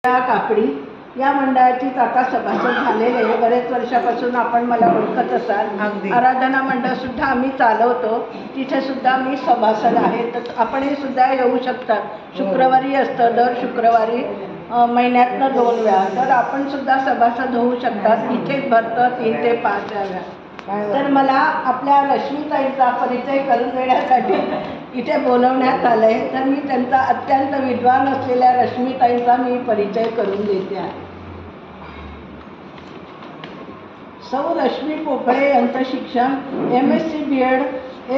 कापडी या मंडळाचीच आता सभासद झालेले आहे। बरेच वर्षापासून आपण मला ओळखत असाल। आराधना मंडळ सुद्धा आम्ही चालवतो, तिथे सुद्धा मी सभासद आहे। तर आपणही सुद्धा येऊ शकतात। शुक्रवारी असतं, दर शुक्रवारी महिन्यातनं 2 वेळा। तर आपण सुद्धा सभासद होऊ शकतात। इथेच भरतं 3 ते 5 वेळा। तर मला आपल्या रश्मीताईंचा परिचय करून देण्यासाठी इथे बोलवण्यात आलंय। तर मी त्यांचा अत्यंत विद्वान असलेल्या रश्मीताईंचा मी परिचय करून देते आहे। सौ रश्मी पोफळे यांचं शिक्षण MSc B.Ed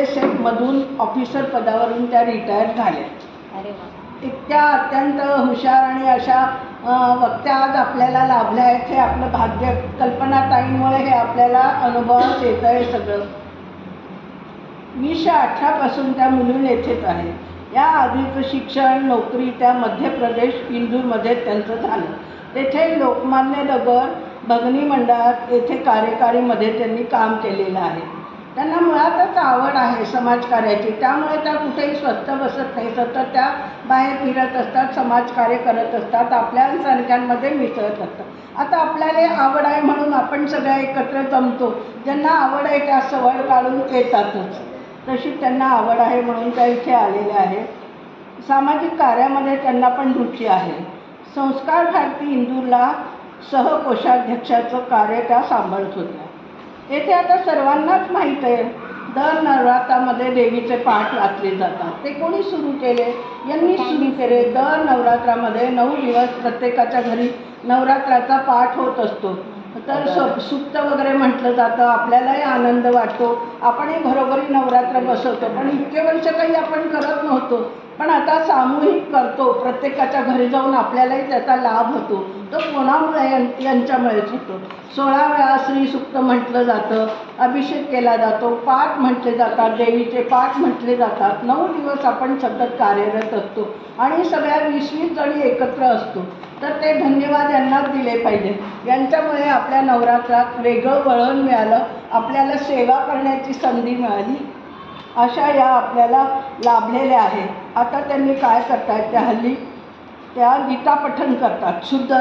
SF मधून ऑफिसर पदावरून त्या रिटायर झाल्या। इतक्या अत्यंत हुशार आणि अशा वक्त्या आज आपल्याला लाभल्या आहेत, हे आपलं भाग्य। कल्पनाताईंमुळे हे आपल्याला अनुभवास येत आहे सगळं। 1918 पासून त्या मुलुंड येथेच आहे। या आधीचं शिक्षण नोकरी त्या मध्य प्रदेश इंदूरमध्ये त्यांचं झालं। तेथे लोकमान्य नगर भगनी मंडळात येथे कार्यकारीमध्ये त्यांनी काम केलेलं आहे। त्यांना मुळातच आवड आहे समाजकार्याची, त्यामुळे त्या कुठेही स्वस्त बसत नाही। सतत त्या बाहेर फिरत असतात, समाजकार्य करत असतात, आपल्या सारख्यांमध्ये मिसळत असतात। आता आपल्याला आवड आहे म्हणून आपण सगळ्या एकत्र जमतो। ज्यांना आवड आहे त्या सवड काढून येतातच। तशी त्यांना आवड आहे म्हणून त्या इथे आलेल्या आहेत। सामाजिक कार्यामध्ये त्यांना पण रुची आहे। संस्कार भारती इंदूरला सहकोषाध्यक्षाचं कार्य त्या सांभाळत होत्या। येथे आता सर्वांनाच माहीत आहे, दर नवरात्रामध्ये देवीचे पाठ वाचले जातात। ते कोणी सुरू केले? यांनी सुरू केले। दर नवरात्रामध्ये 9 दिवस प्रत्येकाच्या घरी नवरात्राचा पाठ होत असतो। तर सुक्त वगैरे म्हटलं जातं, आपल्यालाही आनंद वाटतो। आपणही घरोघरी नवरात्र बसवतो, पण इतके वर्ष काही आपण करत नव्हतो। पण आता सामूहिक करतो, प्रत्येकाच्या घरी जाऊन आपल्यालाही त्याचा लाभ होतो। तो कोणामुळे? यांच्यामुळेच होतो। 16 वेळा श्री सुक्त म्हटलं जातं, अभिषेक केला जातो, पाठ म्हटले जातात, देवीचे पाठ म्हटले जातात। 9 दिवस आपण सतत कार्यरत असतो आणि सगळ्या 20-20 जणी एकत्र असतो। तर ते धन्यवाद यांनाच दिले पाहिजे। यांच्यामुळे आपल्या नवरात्रात वेगळं वळण मिळालं, आपल्याला सेवा करण्याची संधी मिळाली। अशा या आपल्याला लाभलेल्या आहेत। आता त्यांनी काय करतायत, त्या हल्ली त्या गीता पठण करतात। शुद्ध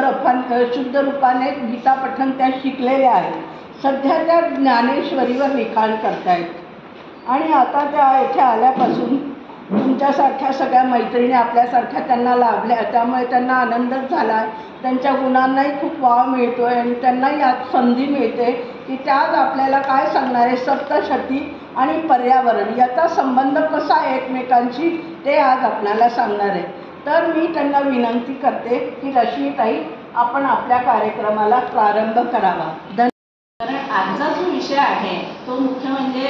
रूपाने गीता पठण त्या शिकलेल्या आहेत। सध्या त्या ज्ञानेश्वरीवर लिखाण करतायत। आणि आता त्या इथे आल्यापासून तुमच्यासारख्या सगळ्या मैत्रिणी आपल्यासारख्या त्यांना लाभल्या, त्यामुळे त्यांना आनंदच झाला। त्यांच्या गुणांनाही खूप वाव मिळतो आहे आणि त्यांना यात संधी मिळते की त्यात आपल्याला काय सांगणार आहे, सप्तशती आणि पर्यावरण याचा संबंध कसा आहे एकमेकांशी, ते आज आपल्याला सांगणार आहे। तर मी त्यांना विनंती करते की रश्मीताई, आपण आपल्या कार्यक्रमाला प्रारंभ करावा। कारण आजचा जो विषय आहे तो मुख्य म्हणजे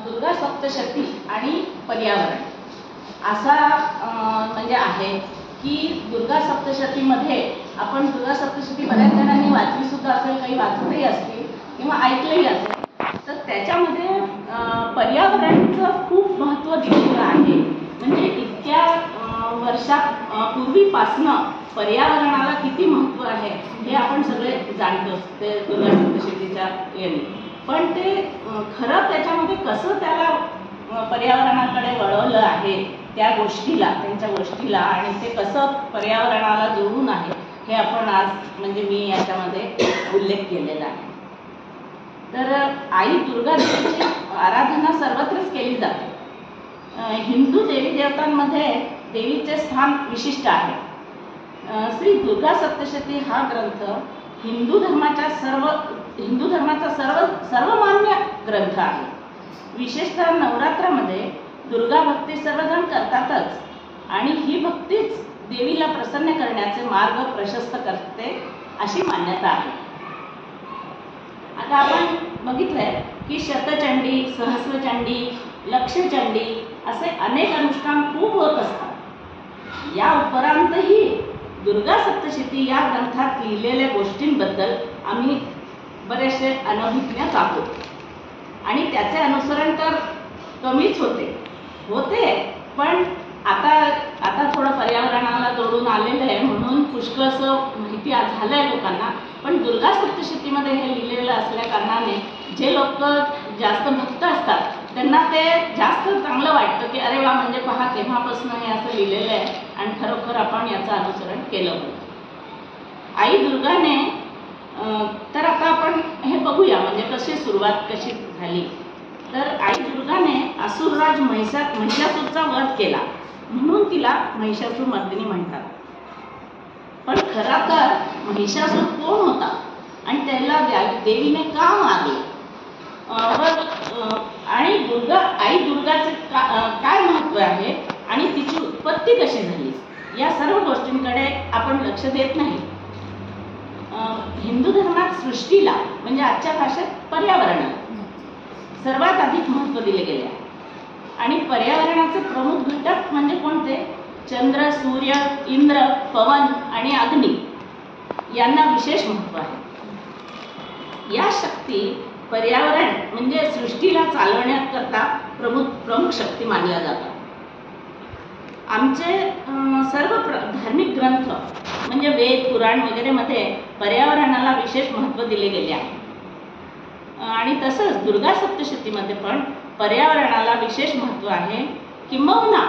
दुर्गा सप्तशती आणि पर्यावरण असा म्हणजे आहे की दुर्गा सप्तशतीमध्ये आपण दुर्गा सप्तशती बऱ्याच जणांनी वाचली सुद्धा असेल, काही वाचतही असतील किंवा ऐकलंही असेल। तर त्याच्यामध्ये पर्यावरणाचं खूप महत्त्व दिलेलं आहे। म्हणजे इतक्या वर्षापूर्वीपासनं पर्यावरणाला किती महत्त्व आहे हे आपण सगळे जाणतो ते दुर्गा सप्तशतीच्या याने। पण ते खरं त्याच्यामध्ये कसं त्याला पर्यावरणाकडे वळवलं आहे, त्या गोष्टीला, त्यांच्या गोष्टीला, आणि ते कसं पर्यावरणाला जोडून आहे हे आपण आज म्हणजे मी याच्यामध्ये उल्लेख केलेला आहे। तर आई दुर्गा देवीची आराधना सर्वत्रच केली जाते। हिंदू देवी देवतांमध्ये देवीचे स्थान विशिष्ट आहे। श्री दुर्गा सप्तशती हा ग्रंथ हिंदू धर्माचा सर्वमान्य ग्रंथ आहे। विशेषतः नवरात्रामध्ये दुर्गा भक्ती सर्वजण करतातच आणि ही भक्तीच देवीला प्रसन्न करण्याचे मार्ग प्रशस्त करते अशी मान्यता आहे। आता आपण बघितलंय की शतचंडी, सहस्रचंडी, लक्षचंडी असे अनेक अनुष्ठान खूप होत असतात। या उपरांतही दुर्गा सप्तशती या ग्रंथात लिहिलेल्या गोष्टींबद्दल आम्ही बरेचसे अनभिज्ञच आहोत आणि त्याचे अनुसरण तर कमीच होते। पण आता थोडं पर्यावरणाला जोडून आलेलं आहे म्हणून पुष्कळसं माहिती झालंय लोकांना। पण दुर्गा सप्तशतीमध्ये हे लिहिलेलं असल्या कारणाने जे लोक जास्त भक्त असतात त्यांना ते जास्त चांगलं वाटतं की अरे वा, म्हणजे पहा केव्हापासून हे असं लिहिलेलं आहे आणि खरोखर आपण याचं अनुसरण केलं पाहिजे। आई दुर्गाने तर आता आपण हे बघूया म्हणजे सुरुवात कशी झाली. तर आई दुर्गाने असुरराज महिषासूरचा वध केला म्हणून तिला महिषासूर मर्दिनी म्हणतात. पण खरा तर महिषासूर कोण होता आणि त्याला देवीने का मारले आणि आई दुर्गाचे काय महत्व आहे आणि तिची उत्पत्ती कशी झाली या सर्व गोष्टींकडे आपण लक्ष देत नाही. हिंदू धर्मात सृष्टीला म्हणजे आजच्या भाषेत पर्यावरणाला सर्वात अधिक महत्त्व दिले गेले आहे आणि पर्यावरणाचे प्रमुख घटक म्हणजे कोणते? चंद्र, सूर्य, इंद्र, पवन आणि अग्नी यांना विशेष महत्त्व आहे. या शक्ती पर्यावरण म्हणजे सृष्टीला चालवण्याकरता प्रमुख शक्ती मानल्या जातात. आमचे सर्व धार्मिक ग्रंथ म्हणजे वेद, पुराण वगैरे मध्ये पर्यावरणाला विशेष महत्त्व दिले गेले आहे आणि तसंच दुर्गा सप्तशतीमध्ये पण पर्यावरणाला विशेष महत्त्व आहे. किंबहुना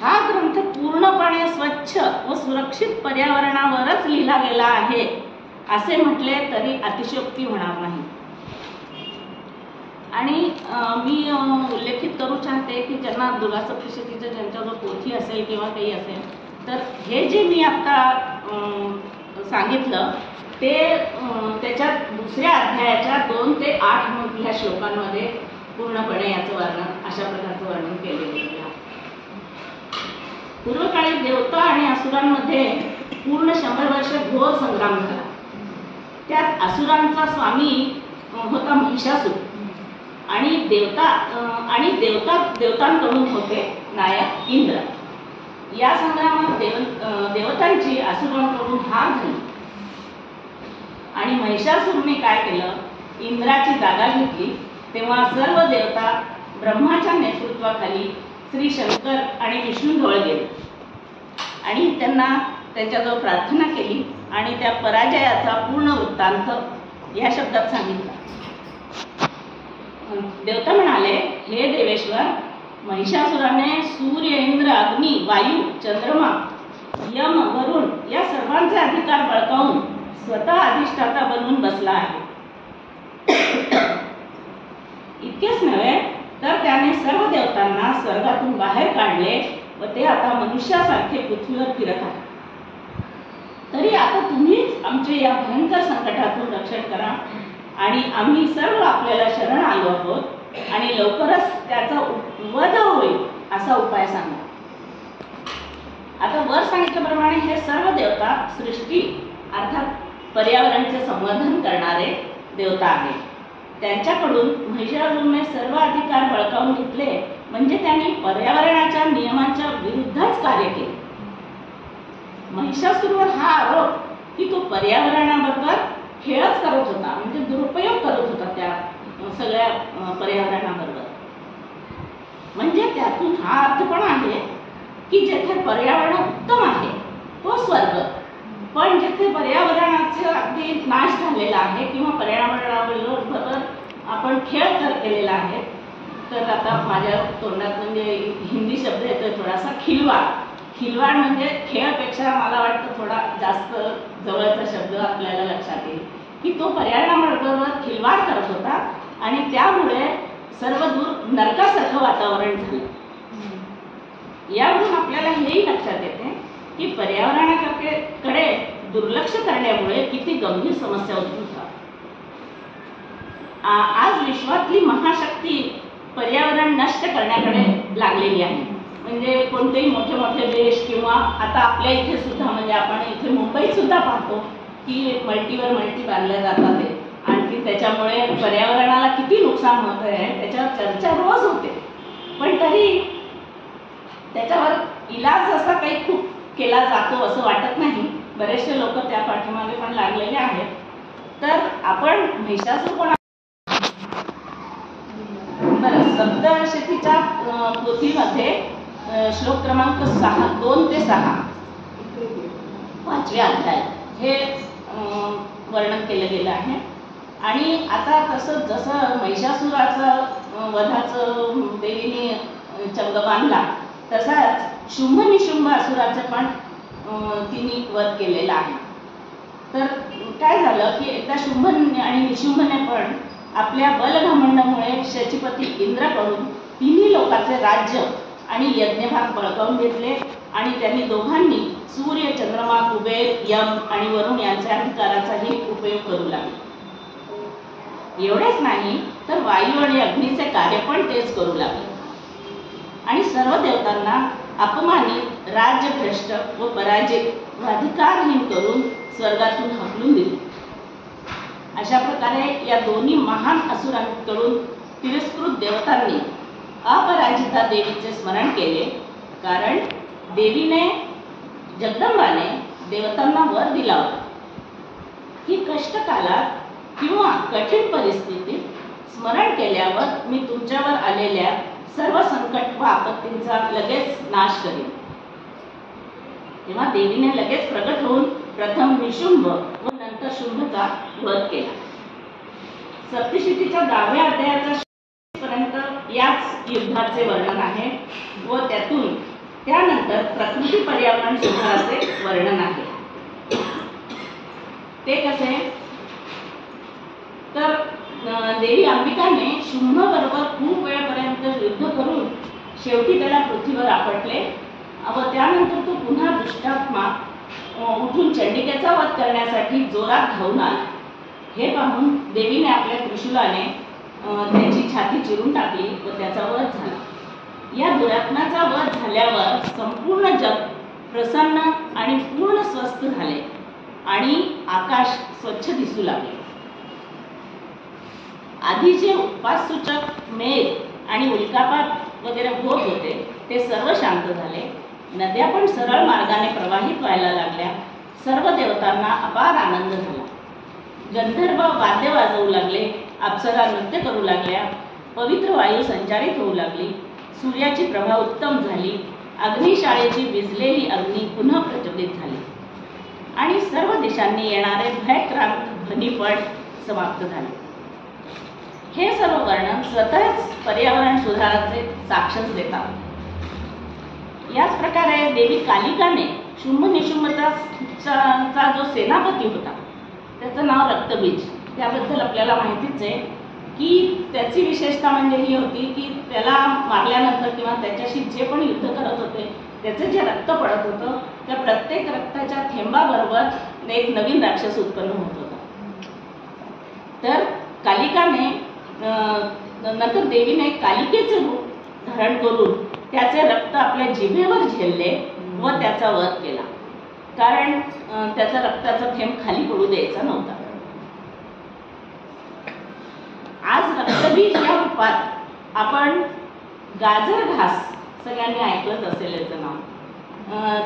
हा ग्रंथ पूर्णपणे स्वच्छ व सुरक्षित पर्यावरणावरच लिहिला गेला आहे असे म्हटले तरी अतिशयोक्ती होणार नाही. आणि मी उल्लेखित करू चाहते की ज्यांना दुर्गा सप्तशतीचं ज्यांच्याजवळ पोथी असेल किंवा काही असेल तर हे जे मी आता सांगितलं ते त्याच्यात दुसऱ्या अध्यायाच्या 2 ते 8 मधल्या श्लोकांमध्ये पूर्णपणे याचं वर्णन अशा प्रकारचं वर्णन केलेलं आहे. पूर्वकाळी देवता आणि असुरांमध्ये पूर्ण 100 वर्ष घोर संग्राम झाला. त्यात असुरांचा स्वामी होता महिषासूर आणि देवतांकडून होते नायक इंद्र. या संग्रामात देवतांची असुरांकडून हार झाली आणि महिषासूरने काय केलं? इंद्राची जागा घेतली. तेव्हा सर्व देवता ब्रह्माच्या नेतृत्वाखाली श्री शंकर आणि विष्णूजवळ गेले आणि त्यांच्याजवळ प्रार्थना केली आणि त्या पराजयाचा पूर्ण वृत्तांत या शब्दात सांगितला. देवता म्हणाले, हे देवेश्वर, महिषासुराने सूर्य, इंद्र, अग्नी, वायू, चंद्रमा, यम, वरुण या सर्वांचे अधिकार बळकावून स्वतः अधिष्ठाता बनवून बसला आहे. इतकेच नव्हे तर त्याने सर्व देवतांना स्वर्गातून बाहेर काढले व ते आता मनुष्यासारखे पृथ्वीवर फिरत आहेत. तरी आता तुम्हीच आमचे या भयंकर संकटातून रक्षण करा आणि आम्ही सर्व आपल्याला शरण आलो आहोत आणि लवकरच त्याचा वध होईल असा उपाय सांगा. आता वर सांगितल्याप्रमाणे हे सर्व देवता सृष्टी अर्थात पर्यावरणाचे संवर्धन करणारे देवता आहेत. त्यांच्याकडून महिषासूरने सर्व अधिकार बळकावून घेतले म्हणजे त्यांनी पर्यावरणाच्या नियमांच्या विरुद्धच कार्य केले. महिषासूरवर हा आरोप की तो पर्यावरणाबरोबर खेळच करत होता म्हणजे दुरुपयोग करत होता त्या सगळ्या पर्यावरणाबरोबर. म्हणजे त्यातून हा अर्थ पण आहे की जेथे पर्यावरण उत्तम आहे तो स्वर्ग, पण जेथे पर्यावरणाचा अगदी नाश झालेला आहे किंवा पर्यावरणाबरोबर आपण खेळ केलेला आहे तर आता माझ्या तोंडात म्हणजे हिंदी शब्द येतोय थोडासा खिलवाड म्हणजे खेळपेक्षा मला वाटतं थोडा जास्त जवळचा शब्द आपल्याला लक्षात येईल की तो पर्यावरणाबरोबर खिलवाड करत होता आणि त्यामुळे सर्व दूर नरकासारखं वातावरण झालं. यावरून आपल्याला हेही लक्षात येते की पर्यावरणाकडे दुर्लक्ष करण्यामुळे किती गंभीर समस्या उद्भवतात. आज विश्वातली महाशक्ती पर्यावरण नष्ट करण्याकडे लागलेली आहे. म्हणजे कोणतेही मोठे मोठे देश किंवा आता आपल्या इथे सुद्धा म्हणजे आपण इथे मुंबईत सुद्धा पाहतो की मल्टीवर मल्टी बांधल्या जातात आणखी त्याच्यामुळे पर्यावरणाला किती नुकसान होत आहे त्याच्यावर चर्चा रोज होते. पण तरी त्याच्यावर इलाज असा काही खूप केला जातो असं वाटत नाही. बरेचसे लोक त्या पाठीमागे पण लागलेले आहेत. तर आपण महिषासूर कोण सप्तशतीच्या पोथीमध्ये श्लोक क्रमांक 2 ते 6 5व्या अध्याय हे वर्णन केलं गेलं आहे. आणि आता तसं जसं महिषासुराचं वधाचं देवीने चंग बांधला तसाच शुंभ निशुंभ असुराचे पण तिने वध केलेला आहे. तर काय झालं की एकदा शुंभने आणि निशुंभने पण आपल्या बलघमंडामुळे शचीपती इंद्राकडून तिन्ही लोकांचे राज्य आणि यज्ञभाग बळकावून घेतले आणि त्यांनी दोघांनी सूर्य, चंद्रमा, कुबेर, यम आणि वरुण यांच्या अधिकाराचाही उपयोग करू लागले. एवढेच नाही तर वायू आणि अग्नीचे कार्य पण तेच करू लागले आणि सर्व देवतांना अपमानित, राज्यभ्रष्ट व पराजित व अधिकारहीन करून स्वर्गातून हकलून दिले. अशा प्रकारे या दोन्ही महान असुरांकडून तिरस्कृत देवतांनी अपराजिता देवीचे स्मरण केले, कारण देवीने, जगदंबाने देवतांना वर दिला होता की कष्टकालात किंवा कठीण परिस्थितीत स्मरण केल्यावर मी तुमच्यावर आलेल्या सर्व संकट व आपत्तींचा लगेच नाश करेन. तेव्हा देवीने लगेच प्रगट होऊन प्रथम निशुंभ व नंतर शुंभचा वध केला. सप्तशतीच्या 10व्या अध्यायाच्या पर्यंत याच युद्धाचे वर्णन आहे व त्यानंतर प्रकृती पर्यावरण सुधाराचे वर्णन आहे. ते कसे तर देवी अंबिकाने शुंभ बरोबर खूप वेळपर्यंत युद्ध करून शेवटी त्याला पृथ्वीवर आपटले व त्यानंतर तो पुन्हा दुष्टात्मा उठून चंडिकेचा वध करण्यासाठी जोरात धावून आला. हे पाहून देवीने आपल्या त्रिशूलाने त्याची छाती चिरून टाकली व त्याचा वध झाला. या दुरात्म्याचा वध झाल्यावर संपूर्ण जग प्रसन्न आणि पूर्ण स्वस्थ झाले आणि आकाश स्वच्छ दिसू लागले. आधी जे उत्पातसूचक मेघ आणि उल्कापात वगैरे होत होते ते सर्व शांत झाले. नद्या पण सरळ मार्गाने प्रवाहित व्हायला लागल्या. सर्व देवतांना अपार आनंद झाला. गंधर्व वाद्य वाजवू लागले, अप्सरा नृत्य करू लागल्या, पवित्र वायू संचारित होऊ लागली, सूर्याची प्रभा उत्तम झाली, अग्निशाळेची विझलेली अग्नी पुन्हा प्रज्वलित झाली आणि सर्व दिशांनी येणारे भयक्रांत ध्वनिपट समाप्त झाले. हे सर्व वर्णन स्वतःच पर्यावरण सुधाराचे साक्षर देतात. याच प्रकारे देवी कालिकाने शुंभ निशुंभचा जो सेनापती होता त्याचं नाव रक्तबीज, त्याबद्दल आपल्याला माहितीच आहे की त्याची विशेषता म्हणजे ही होती की त्याला मारल्यानंतर किंवा त्याच्याशी जे पण युद्ध करत होते त्याचं जे रक्त पडत होतं त्या प्रत्येक रक्ताच्या थेंबाबरोबर एक नवीन राक्षस उत्पन्न होत होता. तर कालिकाने नंतर देवीने कालिकेचे रूप धारण करून त्याचे रक्त आपल्या जिभेवर झेलले व त्याचा वध केला, कारण त्याचा रक्ताचा थेंब खाली पडू द्यायचा नव्हता. आज रक्तबीज या रूपात आपण गाजर घास, सगळ्यांनी ऐकलंच असेल याचं नाव,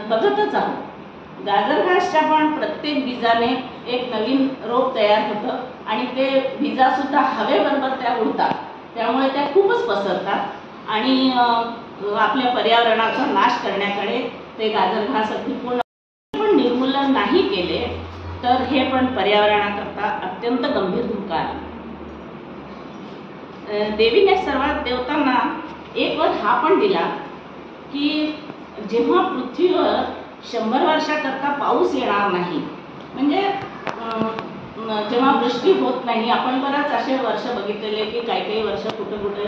बघतच आहोत. गाजर घासच्या पण प्रत्येक बीजाने एक नवीन रोप तयार होतं आणि ते बीजासुद्धा हवेबरोबर त्या उडतात, त्यामुळे त्या खूपच पसरतात आणि आपल्या पर्यावरणाचा नाश करण्याकडे ते गाजर घास अगदी पूर्ण पण निर्मूलन नाही केले तर हे पण पर्यावरणाकरता अत्यंत गंभीर धोका आहे. देवीने सर्वात देवतांना एक वध हा पण दिला की जेव्हा पृथ्वीवर 100 वर्षाकरता पाऊस येणार नाही, म्हणजे जेव्हा वृष्टी होत नाही, आपण बराच असे वर्ष बघितलेले की काही वर्ष कुठे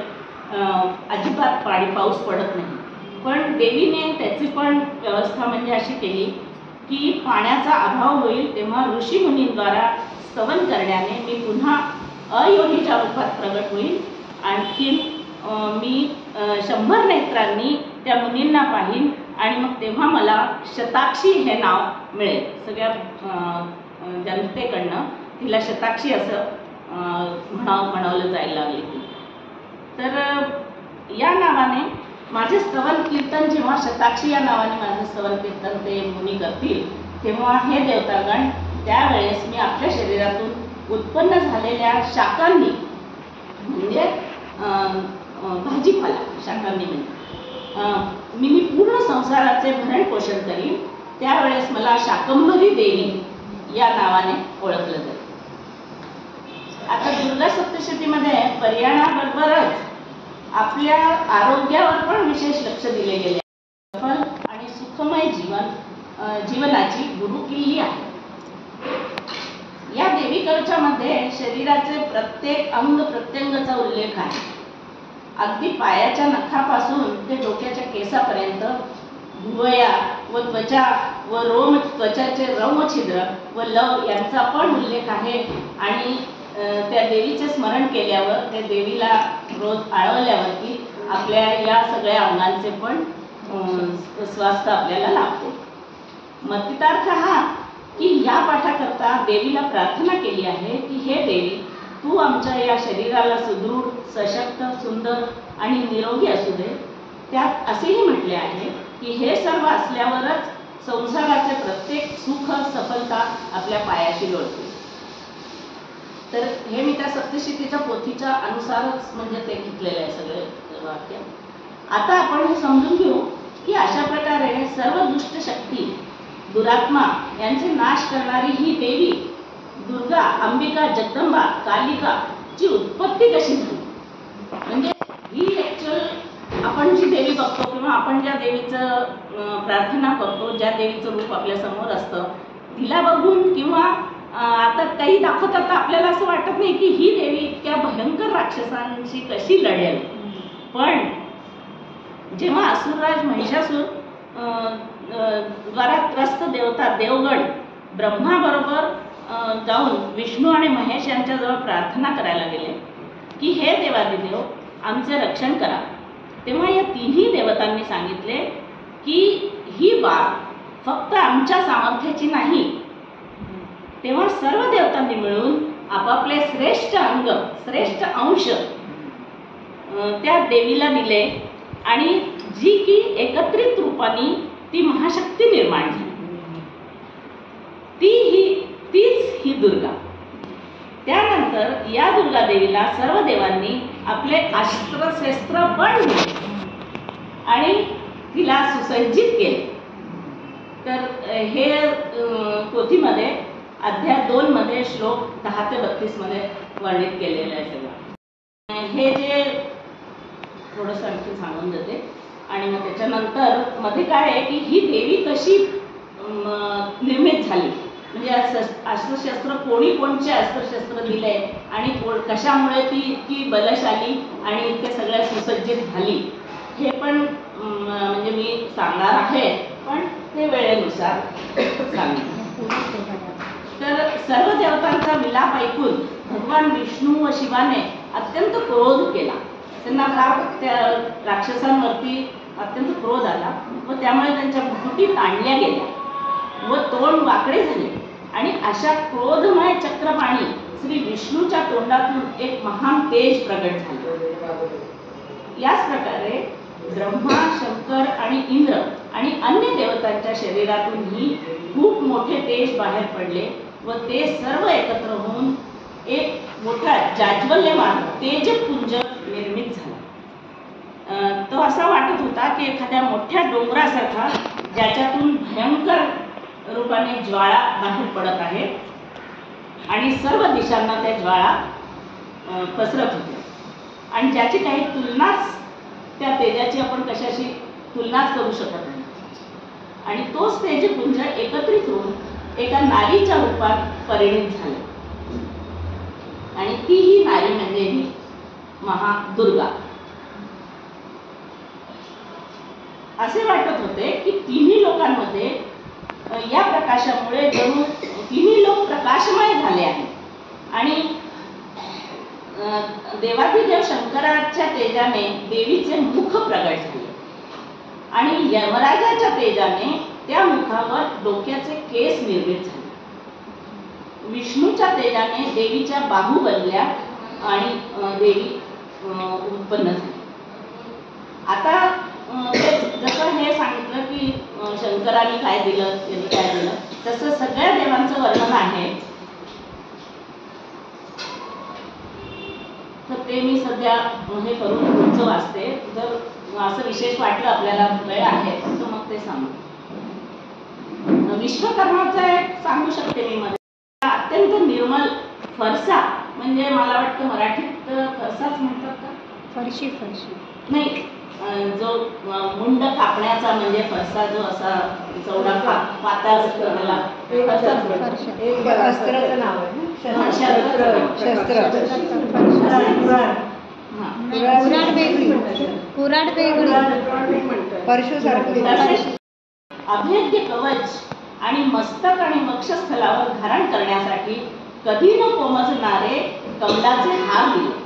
अजिबात पाऊस पडत नाही, पण देवीने त्याची पण व्यवस्था म्हणजे अशी केली की पाण्याचा अभाव होईल तेव्हा ऋषीमुनींद्वारा स्तवन करण्याने मी पुन्हा अयोनीच्या रूपात प्रगट होईल. आणखी मी 100 नेत्रांनी त्या मुनींना पाहीन आणि मग तेव्हा मला शताक्षी हे नाव मिळेल. सगळ्या जनतेकडनं तिला शताक्षी असं म्हणवलं जायला लागले की. तर या नावाने माझे स्तवन कीर्तन, जेव्हा शताक्षी या नावाने माझे स्तवन कीर्तन ते मुनी करतील तेव्हा हे देवतागण त्यावेळेस मी आपल्या शरीरातून उत्पन्न झालेल्या शाकांनी, म्हणजे भाजीपाला, शाकांनी म्हणजे मी पूर्ण संसाराचे भरण पोषण करीन. त्यावेळेस मला शाकंभरी देवी या नावाने ओळखलं जाईल. आता दुर्गा सप्तशतीमध्ये पर्यावरणाबरोबरच आपल्या आरोग्यावर पण विशेष लक्ष दिले गेले आणि सुखमय जीवनाची गुरुकिल्ली आहे. त्वचामध्ये शरीराचे प्रत्येक अंग प्रत्यंगाचा उल्लेख आहे. अगदी पायाच्या नखापासून ते डोक्याच्या केसापर्यंत भुवया व त्वचा व रोम त्वचाचे रोमछिद्र व लव यांचा पण उल्लेख आहे. आणि त्या देवीचे स्मरण केल्यावर त्या देवीला रोज आळवल्यावरती आपल्या या सगळ्या अंगांचे पण स्वास्थ्य आपल्याला लाभते. मतितार्थ हा की या पाठाकरता देवीला प्रार्थना केली आहे की हे देवी, तू आमच्या या शरीराला सुदृढ, सशक्त, सुंदर आणि निरोगी असू दे. त्यात असेही म्हटले आहे की हे सर्व असल्यावरच संसाराचे प्रत्येक सुख सफलता आपल्या पायाशी लोळते. तर हे मी त्या सप्तशतीच्या पोथीच्या अनुसारच म्हणजे ते घेतलेलं आहे सगळे वाक्य. आता आपण हे समजून घेऊ की अशा प्रकारे सर्व दुष्ट शक्ती, दुरात्मा यांचे नाश करणारी ही देवी दुर्गा, अंबिका, जगदंबा, कालिका ची उत्पत्ती कशी झाली. म्हणजे ही ऍक्च्युअल आपण जी देवी बघतो किंवा आपण ज्या देवीचं प्रार्थना करतो, ज्या देवीचं रूप आपल्या समोर असतं, तिला बघून किंवा आता काही दाखवतात तर आपल्याला असं वाटत नाही की ही देवी इतक्या भयंकर राक्षसांशी कशी लढेल. पण जेव्हा असुरराज महिषासूर द्वारा त्रस्त देवता देवगण ब्रह्माबरोबर जाऊन विष्णू आणि महेश यांच्याजवळ प्रार्थना करायला गेले की हे देवादिदेव, आमचे रक्षण करा, तेव्हा या तिन्ही देवतांनी सांगितले की ही बाब फक्त आमच्या सामर्थ्याची नाही. तेव्हा सर्व देवतांनी मिळून आपापले श्रेष्ठ अंग, श्रेष्ठ अंश त्या देवीला दिले आणि जी की एकत्रित रूपाने ती महाशक्ती निर्माण झाली. तीच ही दुर्गा. त्यानंतर या दुर्गा देवीला सर्व देवांनी आपले अस्त्रशस्त्र पण दिले आणि तिला सुसज्जित केले. तर हे पोथीमध्ये अध्याय 2 मध्ये श्लोक 10 ते 32 मध्ये वर्णित केलेलं आहे सगळं. हे जे थोडंसं आणखी सांगून देते आणि मग त्याच्यानंतर मध्ये काय आहे की ही देवी कशी निर्मित झाली, म्हणजे अस्त्रशस्त्र कोणी कोणचे अस्त्रशस्त्र दिले आणि कशामुळे ती इतकी बलशाली आणि इतके सगळ्या सुसज्जित झाली, हे पण म्हणजे मी सांगणार आहे, पण ते वेळेनुसार सांगेन. तर सर्व देवतांचा विलाप ऐकून भगवान विष्णू व शिवाने अत्यंत क्रोध केला. त्यांना फार त्या राक्षसांवरती अत्यंत क्रोध आला व त्यामुळे त्यांच्या मुकुटी ताणल्या गेल्या व तोंड वाकडे झाले. आणि अशा क्रोधमय चक्रपाणी श्री विष्णूच्या तोंडातून एक महान तेज प्रगट झाले. याच प्रकारे ब्रह्मा, शंकर आणि इंद्र आणि अन्य देवतांच्या शरीरातूनही खूप मोठे तेज बाहेर पडले व ते सर्व एकत्र होऊन एक मोठा जाज्वल्यमान तेजपुंज निर्मित झाला. तो असा वाटत होता की एखाद्या मोठ्या डोंगरासारखा, ज्याच्यातून भयंकर रूपाने ज्वाळा बाहेर पडत आहे आणि सर्व दिशांना त्या ज्वाळा पसरत होत्या आणि ज्याची काही तुलनाच, त्या तेजाची आपण कशाशी तुलनाच करू शकत नाही. आणि तोच तेजपुंज एकत्रित होऊन एका नारीच्या रूपात परिणित झाले आणि ती ही नारी म्हणजे ही महादुर्गा. असे वाटत होते की तिन्ही लोकांमध्ये या प्रकाशामुळे जणू तिन्ही लोक प्रकाशमय झाले आहेत आणि देवाधिदेव शंकराच्या तेजाने देवीचे मुख प्रगट झाले आणि यमराजाच्या तेजाने त्या मुखावर डोक्याचे केस निर्मित झाले. विष्णूच्या तेजाने देवीच्या बाहू बनल्या आणि देवी उत्पन्न झाली. आता जसं हे सांगितलं की शंकराने काय दिलं, त्यांनी काय दिलं, तसं सगळ्या देवांचं वर्णन आहे. तर ते मी सध्या हे करून पुढचं वाचते. जर असं विशेष वाटलं आपल्याला वेळ आहे तर मग ते सांगू. विश्वकर्माचं एक सांगू शकते मी मध्ये. अत्यंत निर्मल फरसा, म्हणजे मला वाटतं मराठीत फरसाच म्हणतात का, फरशी नाही, जो मुंड कापण्याचा म्हणजे फरसा जो असा चौडा पातळ असतो त्याला अस्त्राचं नाव आहे अभेद्य कवच आणि मस्तक आणि वक्षस्थलावर धारण करण्यासाठी कधी न कोमजणारे कमलाचे हार दिले.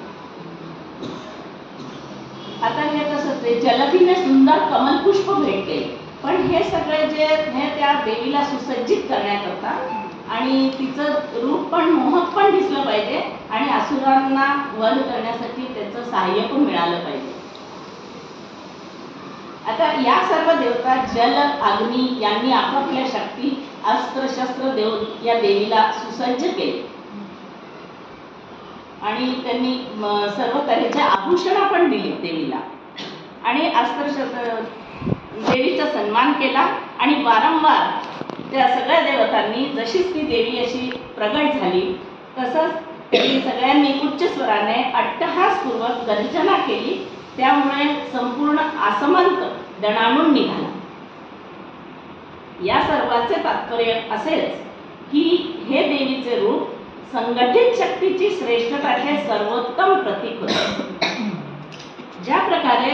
आता हे कसं ते जलधीने सुंदर कमलपुष्प भेट केले, पण हे सगळे जे हे त्या देवीला सुसज्जित करण्याकरता आणि तिचं रूप पण मोहक पण दिसलं पाहिजे आणि असुरांना वध करण्यासाठी त्याचं सहाय्य पण मिळालं पाहिजे. आता या सर्व देवता जल अग्नी यांनी आपापल्या शक्ती अस्त्र शस्त्र देऊन या देवीला सुसज्ज केले आणि त्यांनी सर्व तऱ्हेचे आभूषण पण दिली देवीला आणि अस्त्र देवीचा सन्मान केला आणि वारंवार त्या सगळ्या देवतांनी जशीच ती देवी अशी प्रगट झाली तसंच त्यांनी सगळ्यांनी उच्च स्वराने अट्टहासपूर्वक गर्जना केली. त्यामुळे संपूर्ण आसमंत दणाणून निघाला. या सर्वाचे तात्पर्य असेच की हे देवीचे रूप संघटित शक्तीची श्रेष्ठताचे सर्वोत्तम प्रतीक होते. ज्या प्रकारे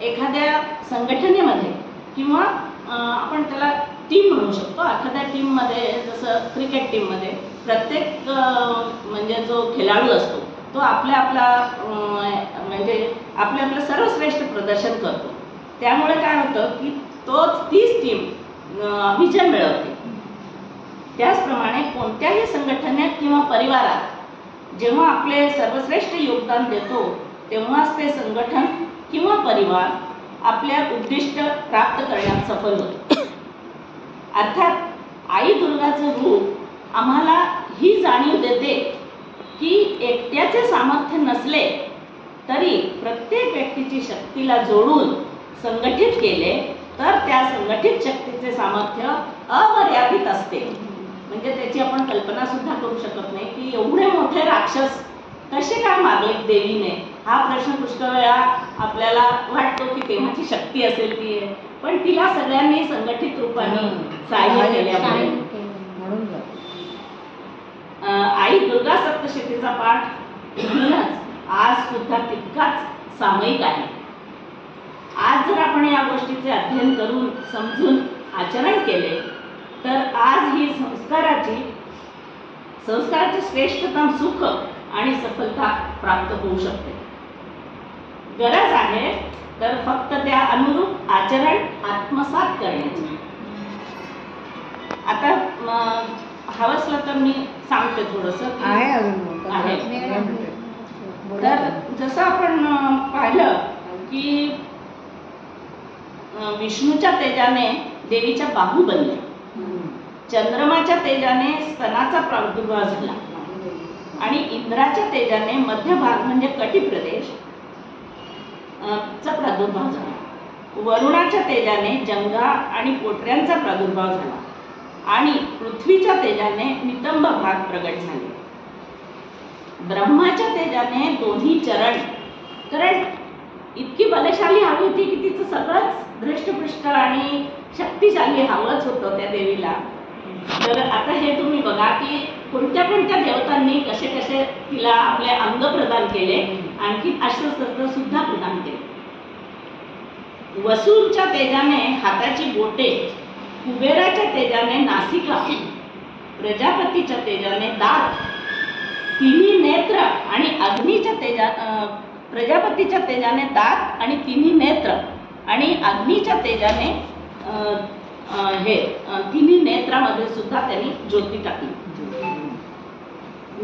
एखाद्या संघटनेमध्ये किंवा आपण त्याला टीम म्हणू शकतो, एखाद्या टीममध्ये जसं क्रिकेट टीममध्ये प्रत्येक म्हणजे जो खेळाडू असतो तो आपल्या म्हणजे आपलं सर्वश्रेष्ठ प्रदर्शन करतो. त्यामुळे काय होतं की तीच टीम विजय मिळवते. त्याचप्रमाणे कोणत्याही संघटनेत किंवा परिवारात जेव्हा आपले सर्वश्रेष्ठ योगदान देतो तेव्हाच ते संघटन किंवा परिवार आपल्या उद्दिष्ट प्राप्त करण्यात सफल होतो. अर्थात आई दुर्गाचं रूप आम्हाला ही जाणीव देते की एकट्याचे सामर्थ्य नसले तरी प्रत्येक व्यक्तीची शक्तीला जोडून संघटित केले तर त्या संघटित शक्तीचे सामर्थ्य अमर्यादित असते. म्हणजे त्याची आपण कल्पना सुद्धा करू शकत नाही की एवढे मोठे राक्षस कसे काय मारले देवीने. हा प्रश्न पुष्कळ वेळा आपल्याला वाटतो की तेव्हाची शक्ती असेल ती आहे, पण तिला सगळ्यांनी संघटित रूपाने सहाय्य केल्यामुळे आई दुर्गा सप्तशतीचा पाठ म्हणूनच आज सुद्धा तितकाच सामायिक आहे. आज जर आपण या गोष्टीचे अध्ययन करून समजून आचरण केले तर आज ही संस्काराचे श्रेष्ठतम सुख आणि सफलता प्राप्त होऊ शकते. गरज आहे तर फक्त त्या अनुरूप आचरण आत्मसात करण्याची. आता हवसलं तर मी सांगते थोडंसं आहे. तर जसं आपण पाहिलं की विष्णूच्या तेजाने देवीच्या बाहू बनल्या, चंद्रमाच्या तेजाने स्तनाचा प्रादुर्भाव झाला आणि इंद्राच्या तेजाने मध्य भाग म्हणजे कटी प्रदेश चा प्रादुर्भाव झाला. वरुणाच्या तेजाने जंगा आणि पोटऱ्यांचा प्रादुर्भाव झाला आणि पृथ्वीच्या तेजाने नितंब भाग प्रगट झाले. ब्रह्माच्या तेजाने दोन्ही चरण, कारण इतकी बलशाली हवी होती की तिचं सगळंच धृष्टपुष्ट आणि शक्तिशाली हवंच होतं त्या देवीला. तर आता हे तुम्ही बघा की कोणत्या कोणत्या देवतांनी कसे कसे तिला आपले अंग प्रदान केले, आणखी अस्त्रशस्त्र सुद्धा प्रदान केले. वसूंच्या तेजाने हाताची बोटे, कुबेराच्या तेजाने नासिका, प्रजापतीच्या तेजाने दात, तिन्ही नेत्र आणि अग्नीच्या प्रजापतीच्या तेजाने दात आणि तिन्ही नेत्र आणि अग्नीच्या तेजाने तिन्ही नेत्रामध्ये सुद्धा त्यांनी ज्योती टाकली.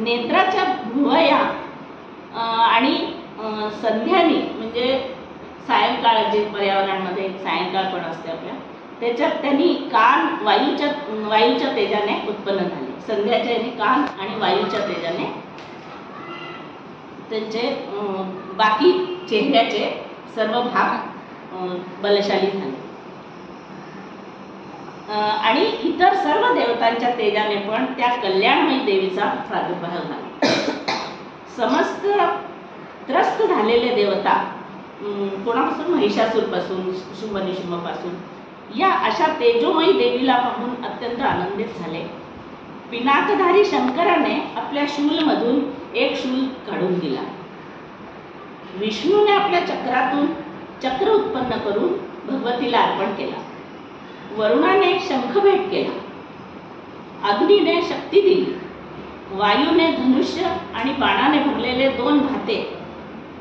नेत्राच्या भुवया आणि संध्यानी म्हणजे सायंकाळ जे पर्यावरणामध्ये सायंकाळ पण असते आपल्या त्याच्यात त्यांनी कान वायूच्या तेजाने उत्पन्न झाले. संध्याच्या याने कान आणि वायूच्या तेजाने त्यांचे बाकी चेहऱ्याचे सर्व भाग बलशाली झाले आणि इतर सर्व देवतांच्या तेजाने पण त्या कल्याणमयी देवीचा प्रादुर्भाव झाला. समस्त त्रस्त झालेले देवता कोणापासून? महिषासूरपासून, शुंभ निशुंभपासून. या अशा तेजोमयी देवीला पाहून अत्यंत आनंदित झाले. पिनाकधारी शंकराने आपल्या शूलमधून एक शूल काढून दिला. विष्णूने आपल्या चक्रातून चक्र उत्पन्न करून भगवतीला अर्पण केला. वरुणाने शंख भेट केला. अग्नीने शक्ती दिली. वायूने धनुष्य आणि बाणाने भरलेले 2 भाते,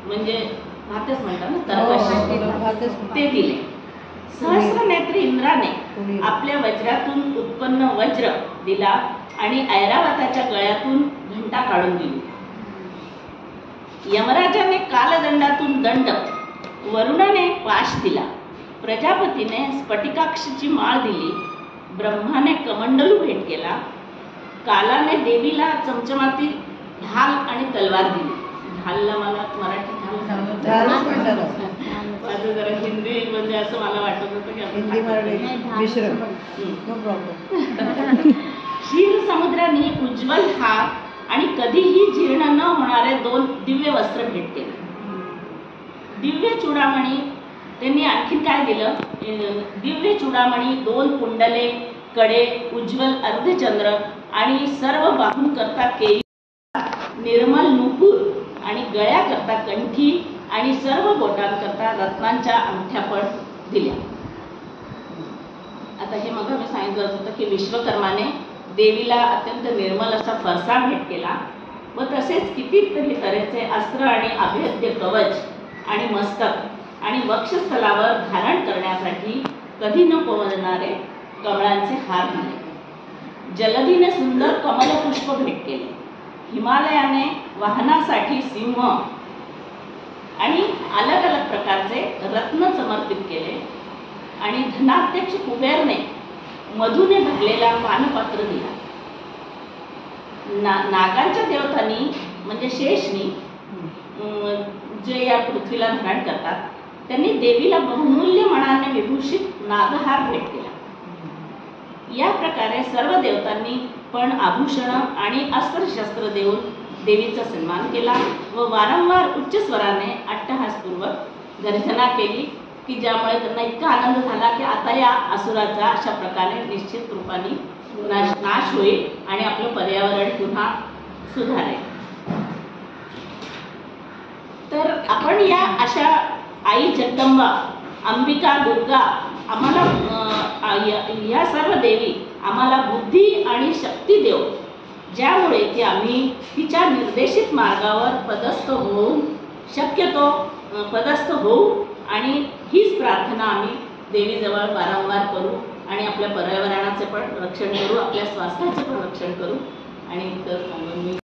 म्हणजे भातेच म्हणतात ना, तरकश, ते दिले. सहस्रनेत्री इंद्राने आपल्या वज्रातून उत्पन्न वज्र दिला आणि ऐरावताच्या गळ्यातून घंटा काढून दिली. यमराजाने कालदंडातून दंड, वरुणाने पाश दिला. प्रजापतीने स्फटिकाक्षची माळ दिली. ब्रह्माने कमंडलू भेट केला. कालाने देवीला चमचमाती ढाल आणि तलवार दिली. ढालला मला मराठी ढाल माझं जरा हिंदी म्हणजे असं मला वाटत होतं की क्षीर समुद्राने उज्ज्वल हार आणि कधीही जीर्ण न होणारे 2 दिव्य वस्त्र भेट केले. दिव्य चूडामणी त्यांनी आणखी काय दिलं? दिव्य चूडामणी, 2 कुंडले, कडे, उज्ज्वल अर्धचंद्र आणि सर्व बाहून करता केळी, निर्मल नुपूर आणि गळ्या करता कंठी आणि सर्व बोटांकरता रत्नांच्या अंगठ्या पण दिल्या. आता हे मग मी सांगितलं होतं की विश्वकर्माने देवीला अत्यंत निर्मल असा फरसाण भेट केला व तसेच कितीतरी तऱ्हेचे अस्त्र आणि अभेद्य कवच आणि मस्तक आणि वक्षस्थलावर धारण करण्यासाठी कधी न पोवणारे कमळांचे हार दिले. जलधीने सुंदर कमलपुष्प भेट केले. हिमालयाने वाहनासाठी सिंह आणि अलग अलग प्रकारचे रत्न समर्पित केले आणि धनाध्यक्ष कुबेरने मधुने भरलेला पानपात्र दिला. नागांच्या देवतांनी म्हणजे शेषनी जे या पृथ्वीला धारण करतात त्यांनी देवीला बहुमूल्य मणाने विभूषित नागहार भेट केला. या प्रकारे सर्व देवतांनी पण आभूषण आणि अस्त्रशस्त्र देऊन देवीचा सन्मान केला व वारंवार उच्च स्वराने अट्टहासपूर्वक गर्जना केली की ज्यामुळे त्यांना इतका आनंद झाला की आता या असुराचा अशा प्रकारे निश्चित रूपाने नाश होईल आणि आपलं पर्यावरण पुन्हा सुधारेल. तर आपण या अशा आई जगदंबा, अंबिका, दुर्गा आम्हाला या सर्व देवी आम्हाला बुद्धी आणि शक्ती देव, ज्यामुळे की आम्ही तिच्या निर्देशित मार्गावर पदस्थ होऊ आणि हीच प्रार्थना आम्ही देवीजवळ वारंवार करू आणि आपल्या पर्यावरणाचे पण रक्षण करू, आपल्या स्वास्थ्याचे पण रक्षण करू. आणि इतर सांगून मी